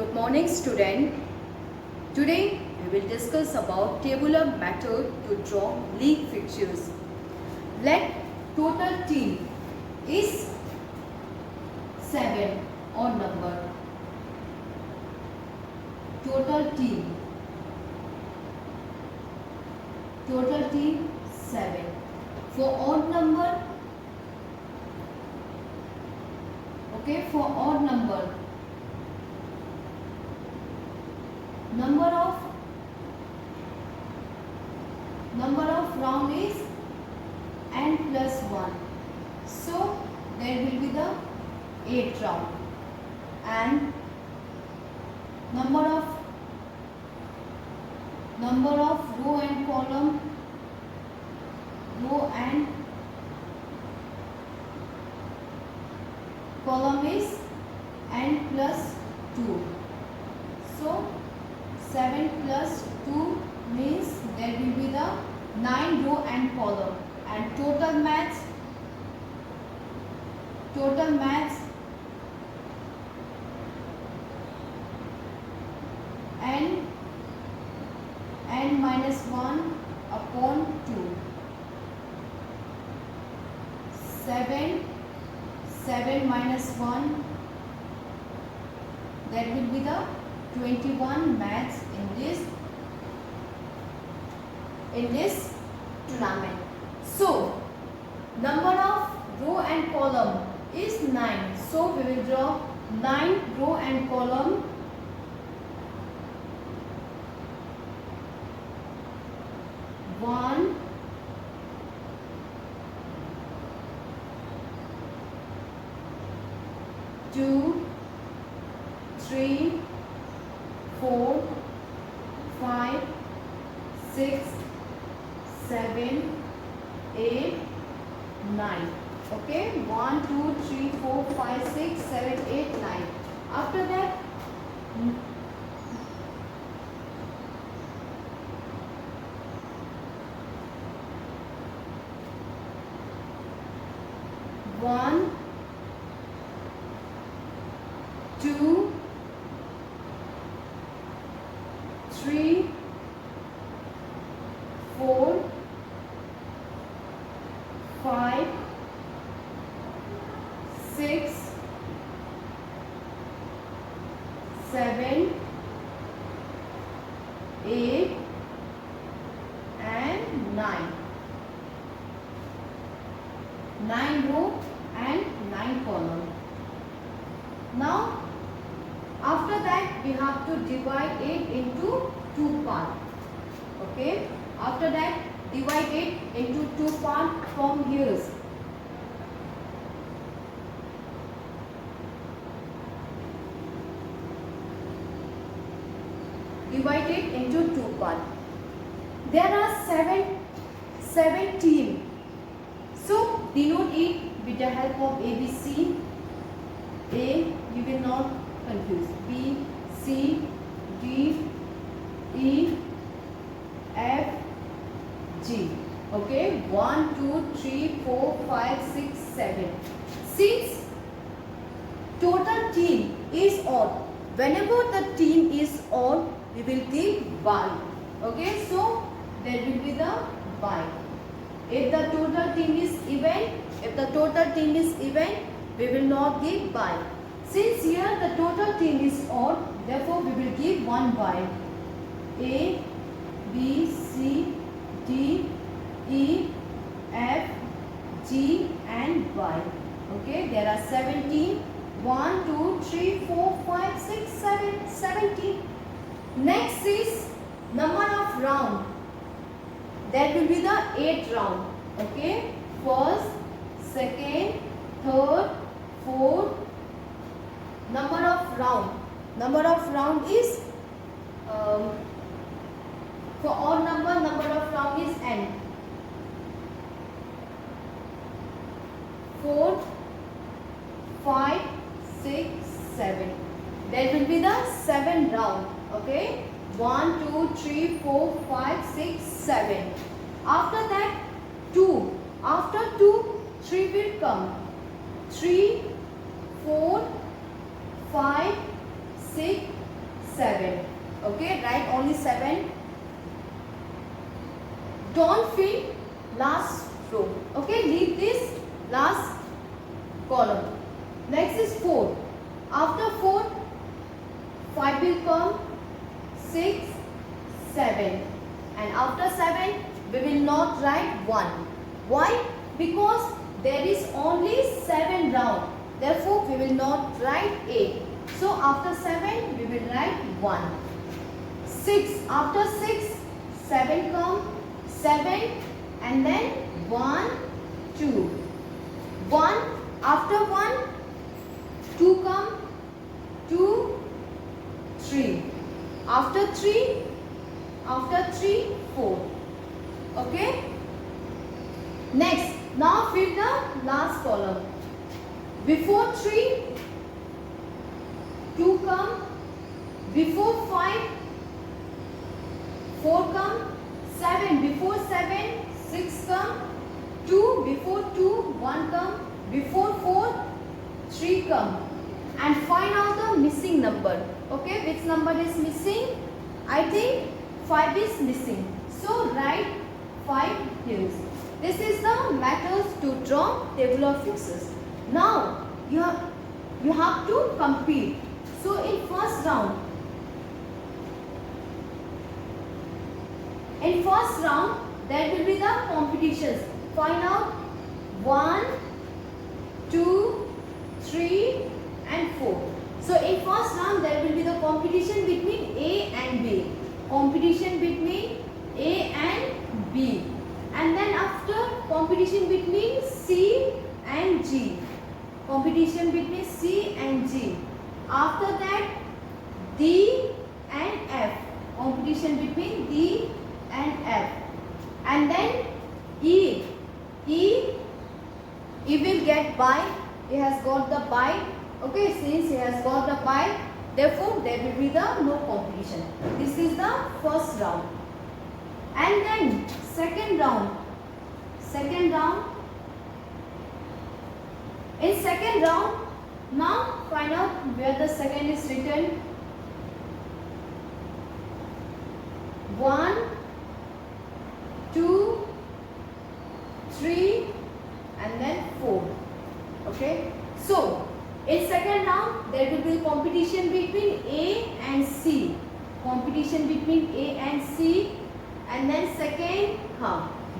Good morning, student. Today we will discuss about tabular method to draw league fixtures. Let total team is 7 odd number. Total team 7. For odd number, okay, for odd number, number of round is n plus 1, so there will be the 8 round, and number of row and column is n plus 2, so 7 plus 2 means there will be the 9 row and column, and total maths n minus 1 upon 2. 7 minus 1, that will be the 21 maths in this tournament. So number of row and column is 9, so we will draw 9 row and column. 1, 2, 3, 4, 5, 6, 7, 8, 9. Okay, 1, 2, 3, 4, 5, 6, 7, 8, 9. After that, one, 2, 3, 4, 5, 6, 7, 8, and 9. 9 row and 9 column. Now after that we have to divide it into 2 parts. Okay, after that divide it into 2 parts from here. Divide it into 2 parts. There are 7 teams. So denote it with the help of ABC. A, you will not confuse. B, C, D, E, F, G. Okay, 1, 2, 3, 4, 5, 6, 7. Since total team is odd, whenever the team is odd, we will give by. Okay, so there will be the by. If the total team is even, we will not give by. Since here the total team is odd, therefore we will give 1 by. A, B, C, D, E, F, G, and Y. Okay, there are 17. 1, 2, 3, 4, 5, 6, 7, 17. Next is number of round. That will be the 8 round. Okay, first, second, third, fourth. Number of round is for odd number of round is n. 4, 5, 6, 7. There will be the 7 round. Okay, 1, 2, 3, 4, 5, 6, 7. After that 2. After 2, 3 will come. 3, 4, 5, 6, only 7. Don't fill last row. Okay, leave this last column. Next is 4. After 4, 5 will come, 6, 7. And after 7, we will not write 1. Why? Because there is only 7 round. Therefore, we will not write 8. So, after 7, we will write 1. 6. After 6, 7 come, 7 and then 1, 2. 1. After 1, 2 come, 2, 3. After 3, 4. Okay. Next, now fill the last column. Before 3, 2 come. Before 5, 4 come. 7. Before 7, 6 come. 2. Before 2, 1 come. Before 4, 3 come. And find out the missing number. Okay, which number is missing? I think 5 is missing. So write 5 here. This is the methods to draw table of fixes. Now you have to compete. So in first round, there will be the competitions. Find out 1, 2, 3 and 4. So in first round there will be the competition between A and B. Competition between A and B. And then after competition between C and G. Competition between C and G. After that D and F. Competition between D and F. And then E. E will get bike. He has got the bike. Okay, since he has got the bike, therefore there will be the no competition. This is the first round. And then second round. In second round, now find out where the second is written. 1, 2, 3 and then 4. Okay. So in second round there will be competition between A and C. Competition between A and C. And then second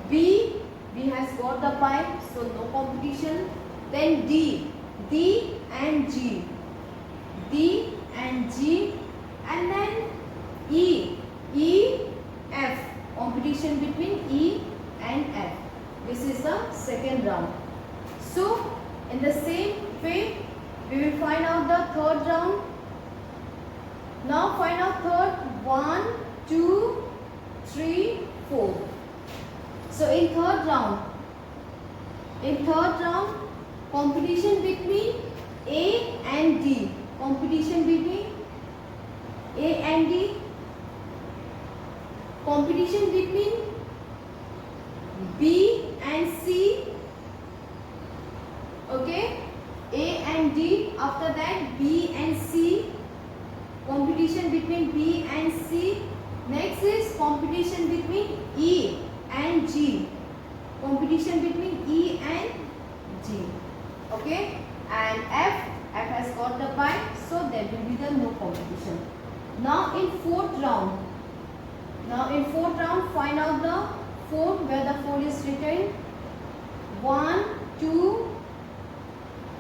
B has got the pipe, so no competition. Then D and G. D and G. And then E, F. Competition between E and F. This is the second round. So in the same way, we will find out the third round. Now find out third. 1, 2, 3, 4. So in third round, competition between A and D. Competition between A and D. Competition between B and C. Okay, A and D. After that B and C. Competition between B and C. Next is competition between E and G. Competition between E and G. Okay, and F has got the bike, so there will be the no competition. Now in fourth round, find out the 4, where the 4 is written. 1, 2,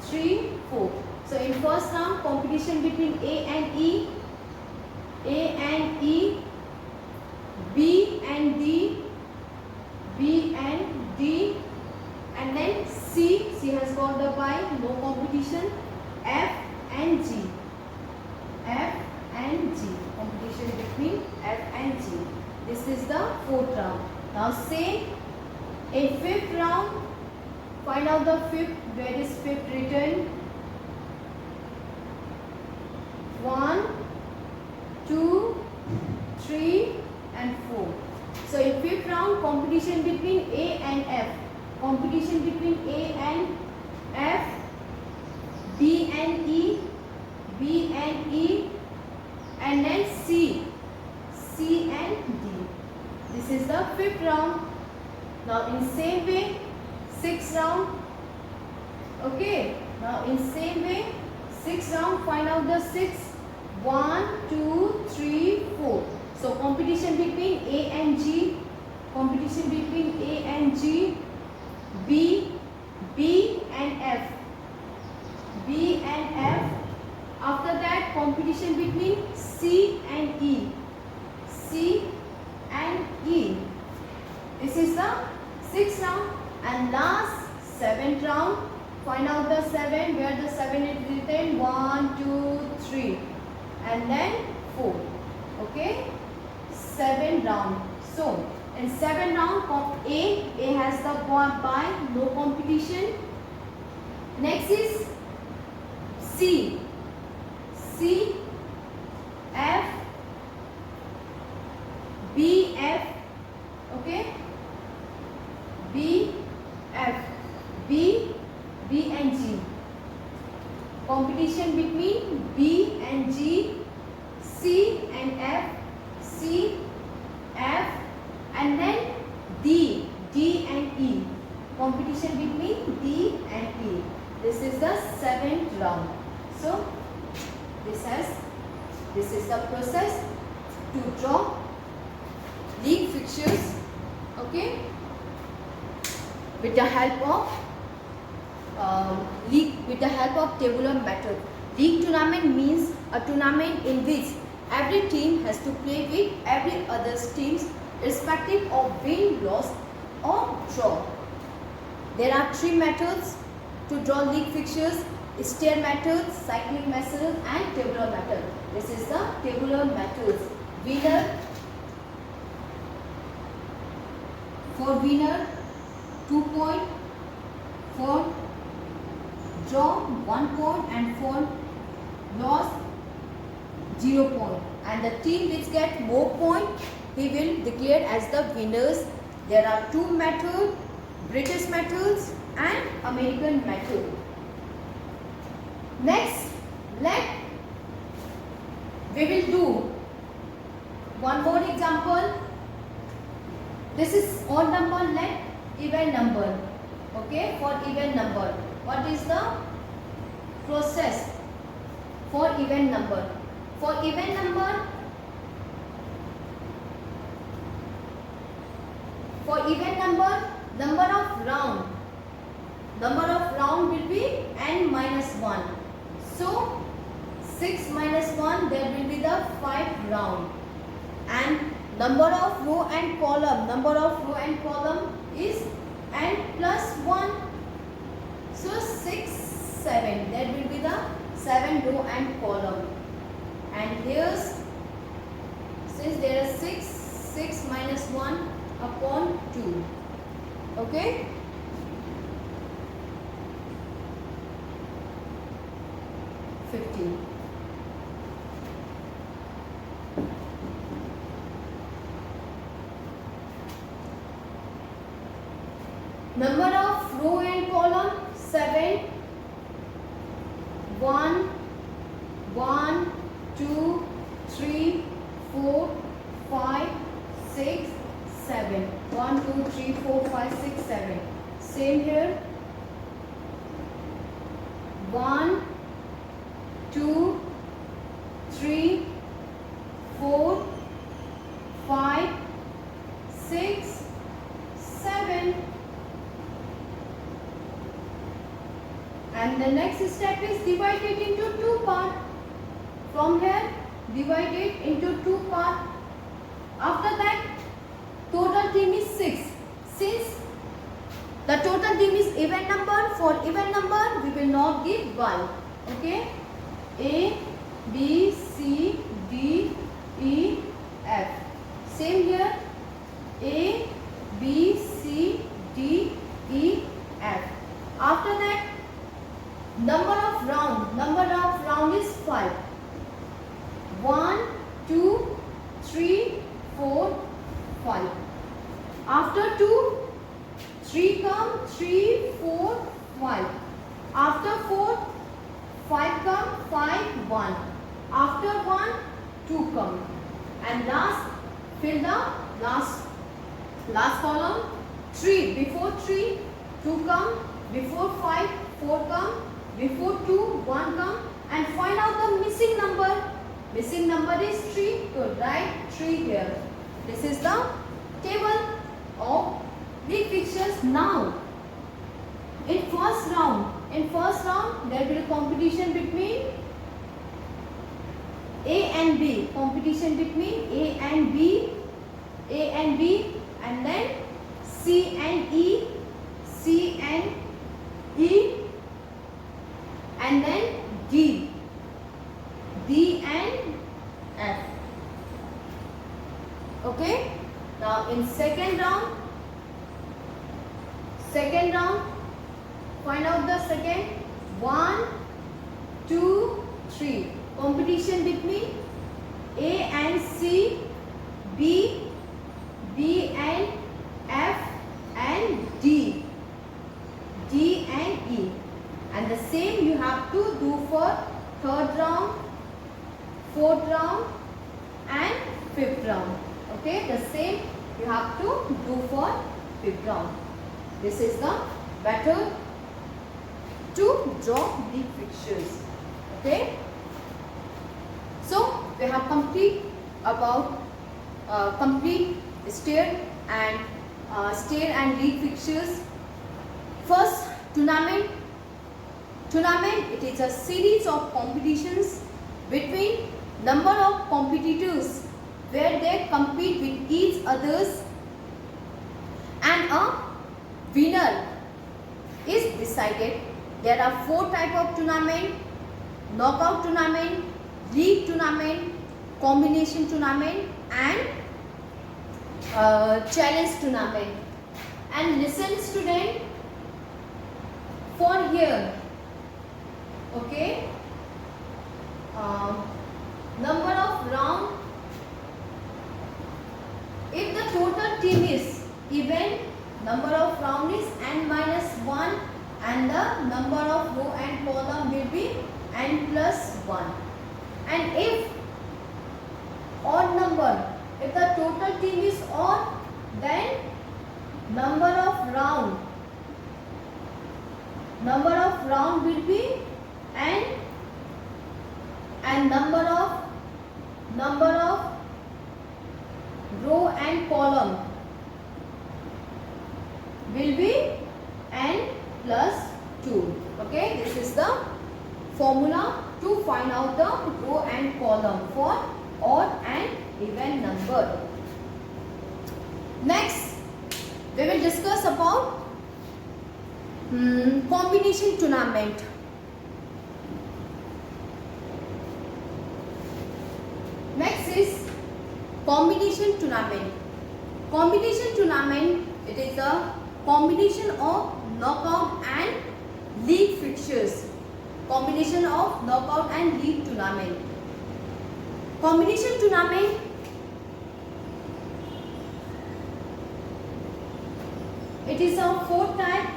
3, 4. So in first round, competition between A and E, B and D, and then C has got the bike, no competition. F and G, competition between F and G. This is the fourth round. Now say in fifth round, find out the fifth, where is fifth written. 1, 2, 3 and 4. So in fifth round, competition between A and F. Competition between A and F, B and E, and then C 5th round. Now in same way, 6th round. Okay. Now in same way, 6th round, find out the 6. 1, 2, 3, 4. So competition between A and G. Competition between A and G. B and F. B and F. After that, competition between C and E. C and E. This is the 6th round. And last 7th round. Find out the 7. Where the 7 is written. 1, 2, 3. And then 4. Okay. 7 round. So in 7 round, A has the bye, no competition. Next is C. C, F, B, F. Okay. B, F. B and G. Competition between B and G, C and F, C, F, and then D and E. Competition between D and E. This is the 7th round. So this is the process to draw league fixtures. Okay, with the help of tabular method. League tournament means a tournament in which every team has to play with every other teams, irrespective of win, loss or draw. There are 3 methods to draw league fixtures: stair method, cyclic method and tabular method. This is the tabular method. For winner 2 point, for draw 1 point, and for loss 0 point. And the team which get more point, he will declare as the winners. There are 2 methods: British methods and American method. Next, we will do one more example. This is odd number, let even number. Okay, for even number. What is the process for even number? For even number, number of round will be n minus 1. So 6 minus 1, there will be the 5 round. And number of row and column is n plus 1. So 6, 7, there will be the 7 row and column. And here's, since there are 6 minus 1 upon 2. Okay. Number of row and column 7. 1, 1, 2, 3, 4, 5, 6, 7. 1, 2, 3, 4, 5, 6, 7. Same here. 1, 2, 3, 4, 5, 6, 7. And the next step is divide it into 2 parts. From here, divide it into 2 parts. After that, total team is 6. Since the total team is even number, for even number we will not give 1. Okay. A, B, C, D, E, F. Same here. A, B, C, D, E, F. After that, number of round is 5. 1, 2, 3, 4, 5. After 2, 3 come, 3, 4, 5. After 4, 5 come, 5, 1. After 1, 2 come. And last, fill the last Last column, 3. Before 3, 2 come. Before 5, 4 come. Before 2, 1 come. And find out the missing number. Missing number is 3. So write 3 here. This is the table of Greek fixtures. Now, in first round there will be competition between A and B. Competition between A and B, and then C and E, and then D and F. Okay. Now in second round, find out the second. 1, 2, 3. Competition between A and C, B and F, and D and E. And the same you have to do for third round, fourth round, and fifth round. Okay, the same you have to do for fifth round. This is the method to draw the fixtures. Okay, so we have complete stair and league fixtures. First, tournament. It is a series of competitions between number of competitors where they compete with each others, and a winner is decided. There are 4 types of tournament: knockout tournament, league tournament, combination tournament, and challenge tournament. And listen, student, for here, okay, number of round. If the total team is even, number of round is n-1, and the number of row and column will be n+1. And if odd number, if the total team is odd, then number of round will be n, and number of row and column will be n+2. Okay, this is the formula to find out the row and column for odd and even number. Next, we will discuss about combination tournament. Next is combination tournament. Combination tournament, it is a combination of knockout and league fixtures. Combination of knockout and league tournament. Combination tournament, it is of 4 type.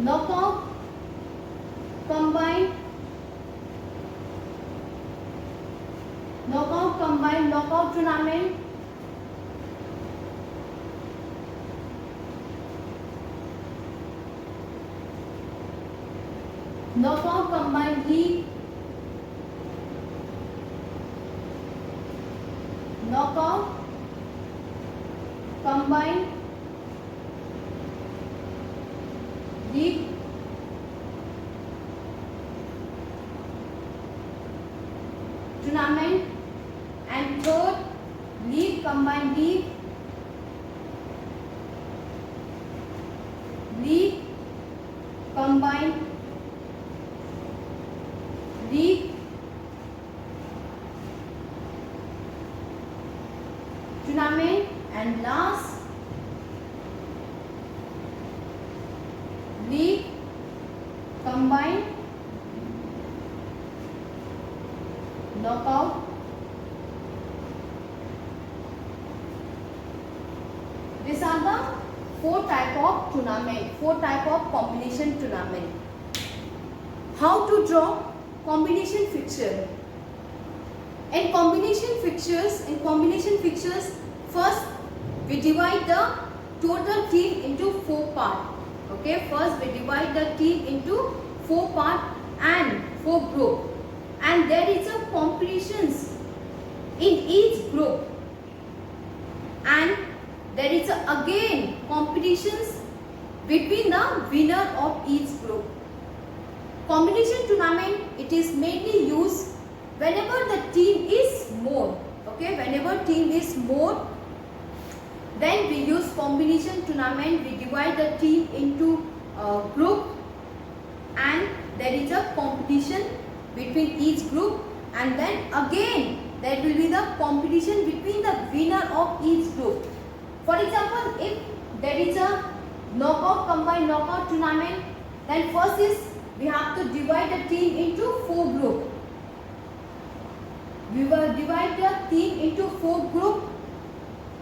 Knockout, combined, knockout tournament, knockout combined league, knockout combined league, tournament, and third, league combined league, combined league, tournament, and last, league combined knockout. These are the 4 type of tournament, 4 type of combination tournament. How to draw combination fixture? In combination fixtures, first we divide the total team into 4 parts. Okay, first we divide the team into 4 parts and 4 group, and there is a competitions in each group, and there is again competitions between the winner of each group. Combination tournament, it is mainly used whenever the team is more. Okay, whenever team is more, then we use combination tournament. We divide the team into group, and there is a competition between each group, and then again there will be the competition between the winner of each group. For example, if there is a combined knockout tournament, then first is we have to divide the team into 4 groups. We will divide the team into 4 groups,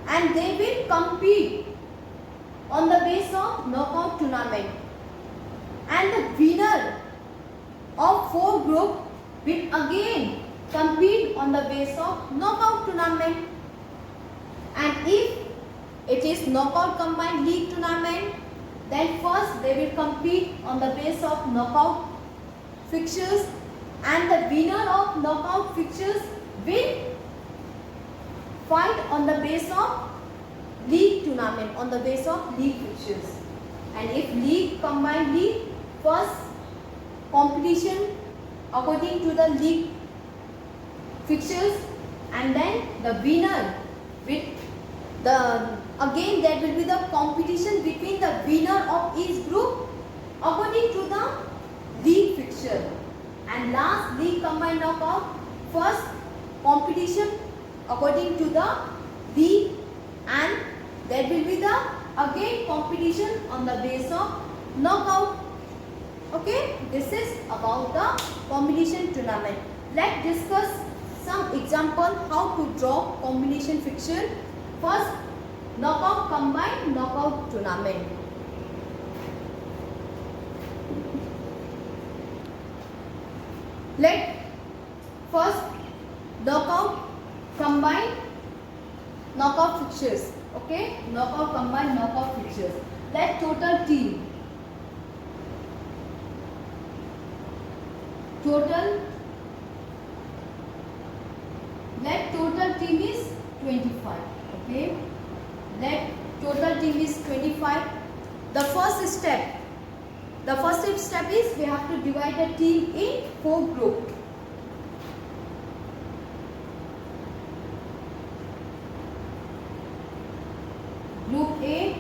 and they will compete on the base of knockout tournament, and the winner of 4 groups will again compete on the base of knockout tournament. And if it is knockout combined league tournament, then first they will compete on the base of knockout fixtures, and the winner of knockout fixtures will fight on the base of league tournament, on the base of league fixtures. And if league combined league, first competition according to the league fixtures, and then the winner with the again there will be the competition between the winner of each group according to the league fixture. And last, league combined knockout, first competition according to the league, and there will be the again competition on the base of knockout. Okay, this is about the combination tournament. Let's discuss some example how to draw combination fixture. First, knockout combined knockout tournament. Let first knockout combined knockout fixtures. Okay, knockout combined knockout fixtures. Let total team. Let total team is 25. Okay, let total team is 25. The first step is we have to divide the team in 4 groups. Group A,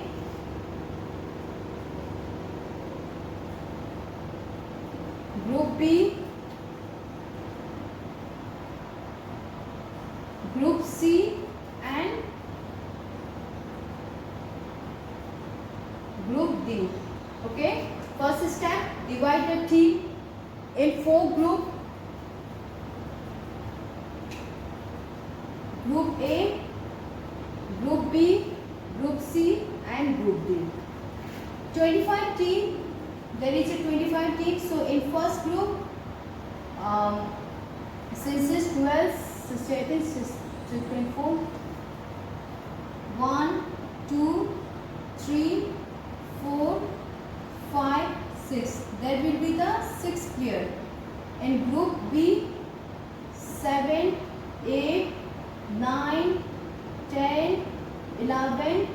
Group B, Group C, and Group D. Okay, first step, divide the team in 4 groups. Group A, Group B, Group C, and Group D. 25 team, there is a 25 team. So in first group, since it's 12, since I think it's 24, 1, 2, 3, 4, 5, 6. There will be the 6 player. In group B, 7, 8, 9, 10, 11,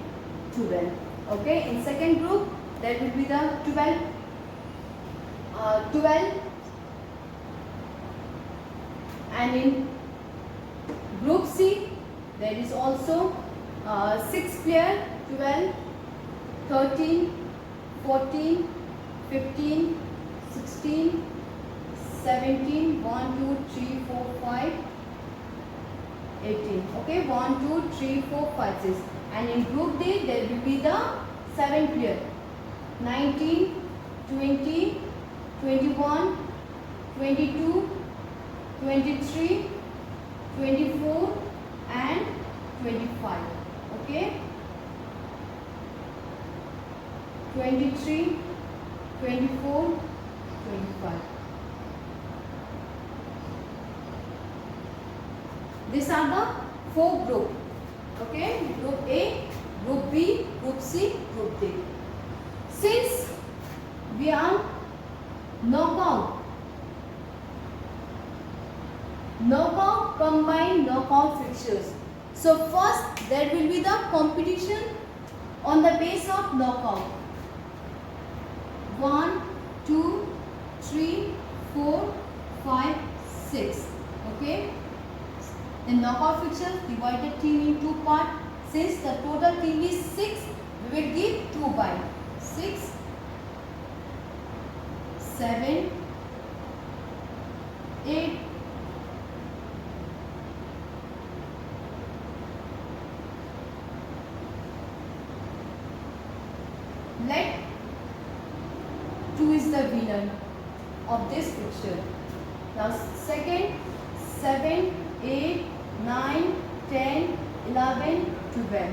12. Okay, in second group there will be the 12. And in group C there is also 6 player, 12, 13, 14, 15, 16, 17, 1, 2, 3, 4, 5, 18. Okay, 1, 2, 3, 4, 5, 6. And in group D there will be the 7 player, 19, 20, 21, 22, 23, 24, and 25. Okay, 23, 24, 25. These are the 4 group. Okay, Group A, Group B, Group C, Group D. Since we are knockout, combined knockout fixtures. So first there will be the competition on the base of knockout. 1, 2, 3, 4, 5, 6. Okay. The knockout fixture divided team in 2 parts. Since the total team is 6, we will give 2 by 6, 7, 8, 2 is the winner of this fixture. Now second, 7, 8, 9, 10, 11, 12.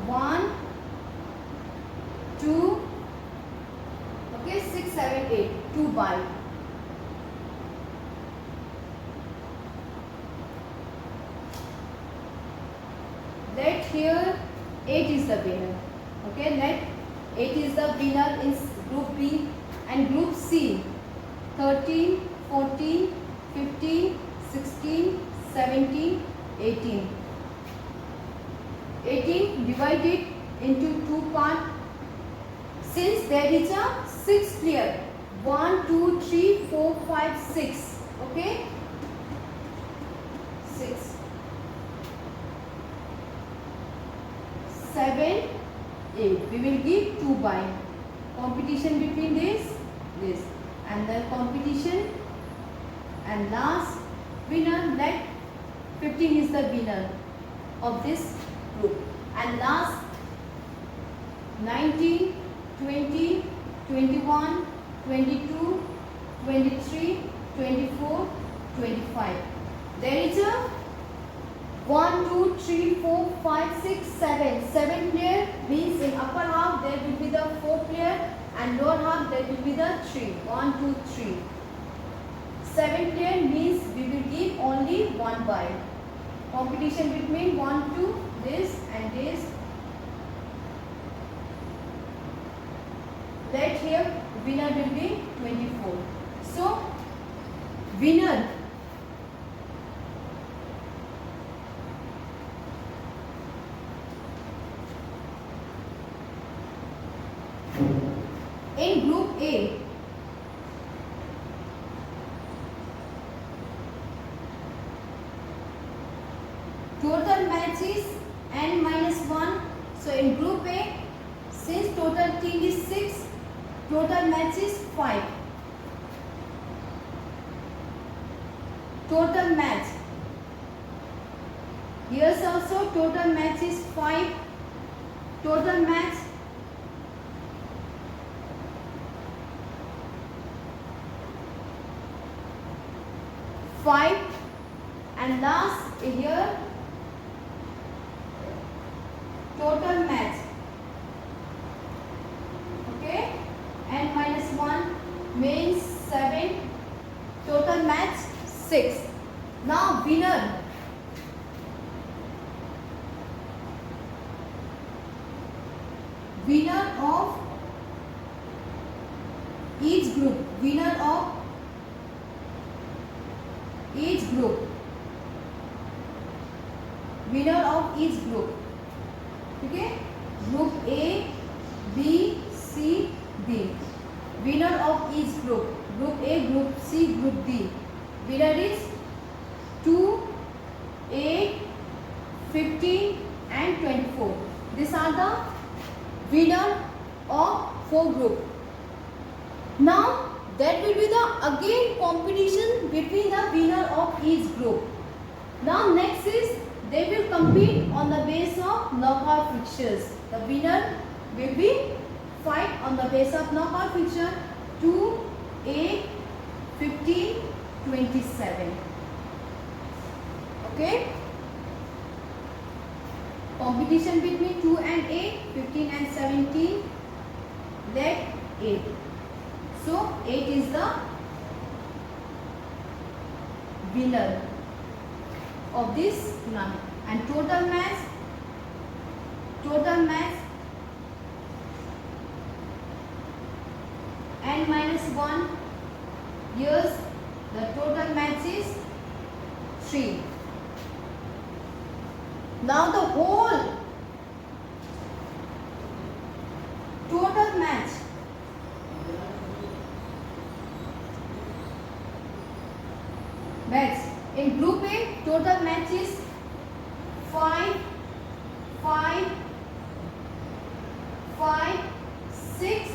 1, 2, okay, 6, 7, 8, 2 by. Let here 8 is the winner. Okay, let 8 is the winner in Group B, and Group C 13, 14, 15, 16, 17, 18. 18 divided into 2 parts. Since there is a 6 player, 1, 2, 3, 4, 5, 6. Okay, 6, 7, 8. We will give 2 by. Competition between this, and the competition, and last winner. Let 15 is the winner of this group, and last 19, 20, 21, 22, 23, 24, 25. There is a 1, 2, 3, 4, 5, 6, 7. 7 player means in upper half there will be the 4 player, and lower half there will be the 3. 1, 2, 3. 7 player means we will give only 1 by. Competition between 1, 2, this and this. Let here winner will be 24. So winner in Group A, total matches n-1. So in Group A, since total team is 6, total matches 5. Total match. Here's also total match is 5. Total match 5, and last here total match. Okay, n-1 means 7. Total match 6. Now winner. Winner of each group. Winner of each group. Winner of each group. Okay, Group A, B, C, D. Winner of each group. Group A, Group C, Group D. Winner is 2, 8, 15 and 24. These are the winner of 4 group. Now that will be the again competition between the winner of each group. Now next is they will compete on the base of knockout fixtures. The winner will be fight on the base of knockout fixture 2, 8, 15, 27. Okay. Competition between 2 and 8, 15 and 17. Let 8. So 8 is the winner of this tournament. And total match n-1 years, the total match is 3. Now the whole total match in group A, total match is 5, 6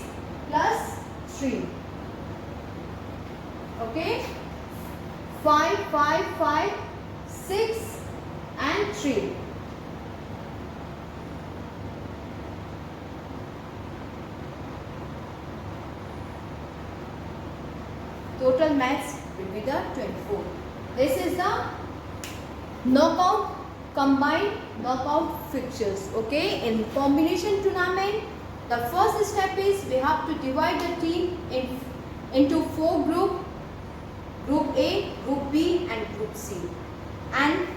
plus 3. Okay, 5, 6 and 3. Total match will be the 24. This is the knockout, combined knockout fixtures. Okay, in combination tournament, the first step is we have to divide the team into 4 groups: Group A, Group B and Group C. And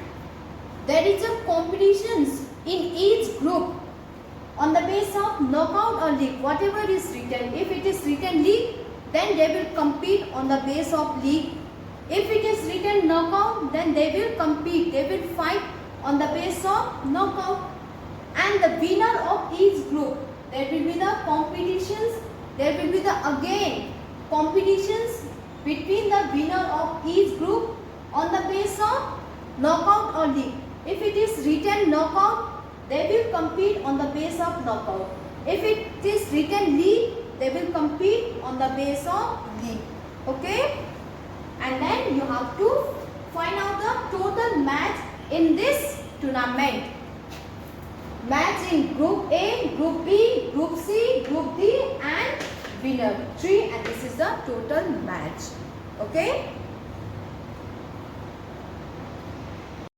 there is a competitions in each group on the base of knockout or league, whatever is written. If it is written league, then they will compete on the base of league. If it is written knockout, then they will compete, they will fight on the base of knockout. And the winner of each group, there will be the competitions, there will be the again competitions between the winner of each group on the base of knockout or league. If it is written knockout, they will compete on the base of knockout. If it is written league, they will compete on the base of league. Okay? And then you have to find out the total match in this tournament. Match in Group A, Group B, Group C, Group D and winner 3, and this is the total match. Okay?